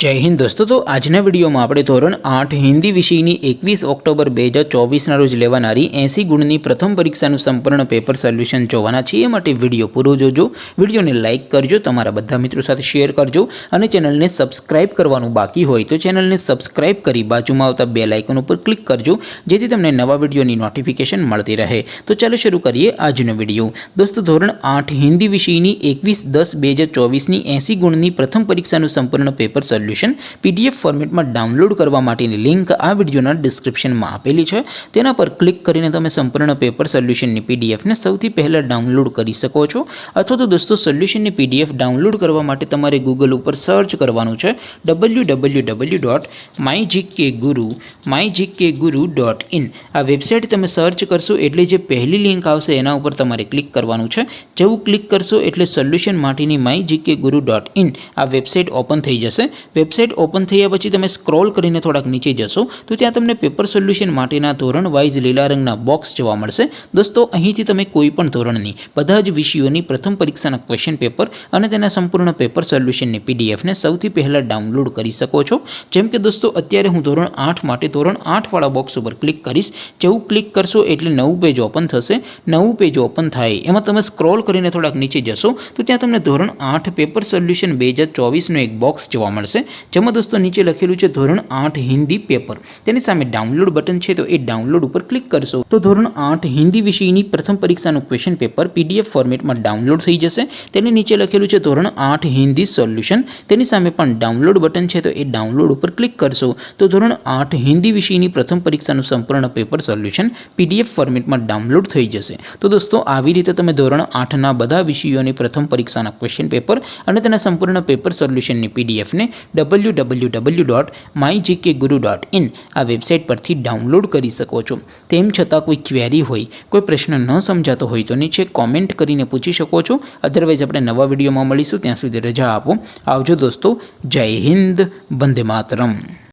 जय हिंद दोस्तों। तो आजना विडियो में આપણે ધોરણ 8 હિન્દી વિષયની 21 ઓક્ટોબર 2024 રોજ લેવાનારી 80 ગુણની પ્રથમ પરીક્ષાનું સંપૂર્ણ પેપર સોલ્યુશન જોવાના છીએ। એ માટે વિડિયો પૂરો જોજો, વિડિયોને લાઈક કરજો, તમારા બધા મિત્રો સાથે શેર કરજો અને ચેનલને સબસ્ક્રાઇબ કરવાનું બાકી હોય તો ચેનલને સબસ્ક્રાઇબ કરી બાજુમાં આવતા બેલ આઇકન ઉપર ક્લિક કરજો જેથી તમને નવા વિડિયોની નોટિફિકેશન મળતી રહે। તો ચાલો શરૂ કરીએ આજનો વિડિયો। દોસ્તો ધોરણ 8 હિન્દી વિષયની 21/10/2024 ની 80 ગુણની પ્રથમ પરીક્ષાનું સંપૂર્ણ પેપર સોલ્યુશન पीडीएफ फॉर्मेट में डाउनलॉड करवा माटेनी लिंक आ विडियोना डिस्क्रिप्शन में आपेली है। तेना पर क्लिक करीने तमे संपूर्ण पेपर सोल्यूशन नी पीडीएफ ने सौथी पहला डाउनलॉड करी सको छो। अथवा तो दोस्तों सोल्यूशन नी पीडीएफ डाउनलॉड करवा माटे तमारे गूगल पर सर्च करवानुं छे www.mygkguru.in। आ वेबसाइट तमे सर्च करशो एटले जे पहली लिंक आवशे एना उपर तमारे क्लिक करवानुं छे। जेवुं क्लिक करशो एटले सोल्यूशन माटेनी mygkguru.in आ वेबसाइट ओपन थई जशे। वेबसाइट ओपन थया पछी तमे स्क्रॉल करीने थोड़ाक नीचे जशो तो त्यां तमने पेपर सोल्यूशन माटेना धोरण वाइज लीला रंगना बॉक्स जोवा मळशे। दोस्तों અહીંથી તમે કોઈપણ ધોરણની બધા જ વિષયોની પ્રથમ પરીક્ષાના ક્વેશ્ચન પેપર અને તેના સંપૂર્ણ પેપર સોલ્યુશનની પીડીએફ ને સૌથી પહેલા ડાઉનલોડ કરી શકો છો। જેમ કે દોસ્તો અત્યારે હું ધોરણ 8 માટે ધોરણ 8 વાળા બોક્સ ઉપર ક્લિક કરીશ। જેવું ક્લિક કરશો એટલે નવું પેજ ઓપન થશે। નવું પેજ ઓપન થાય એમાં તમે સ્ક્રોલ કરીને થોડાક નીચે જશો તો ત્યાં તમને ધોરણ 8 પેપર સોલ્યુશન 2024 નો એક બોક્સ જોવા મળશે। જેમાં दोस्तों नीचे लखेलू है धोरण 8 हिंदी पेपर, तेनी सामे डाउनलॉड बटन है तो ये डाउनलॉड पर क्लिक करशो तो धोरण 8 हिंदी विषयनी प्रथम परीक्षाનું क्वेश्चन पेपर पीडीएफ फॉर्मेट में डाउनलॉड थई जशे। तेनी नीचे लखेलू है धोरण 8 हिंदी सोल्यूशन, तेनी सामे पण डाउनलॉड बटन है तो ये डाउनलॉड पर क्लिक करशो तो धोरण 8 हिंदी विषयनी प्रथम परीक्षाનું संपूर्ण पेपर सोल्यूशन पीडीएफ फॉर्मेट में डाउनलॉड थई जशे। तो दोस्तों આવી રીતે તમે ધોરણ 8 ના બધા વિષયોની પ્રથમ પરીક્ષાના ક્વેશ્ચન પેપર અને તેના સંપૂર્ણ પેપર સોલ્યુશનની પીડીએફ ને www.mygkguru.in आ वेबसाइट पर डाउनलॉड करी सको छो। तेम छतां कोई क्वेरी होय, कोई प्रश्न न समजातो होय तो नीचे कॉमेंट करीने पूछी शको छो। अदरवाइज आपणे नवा विडियो में मळीशुं, त्यां सुधी रजा आपो। आवजो दोस्तों। जय हिंद, वंदे मातरम।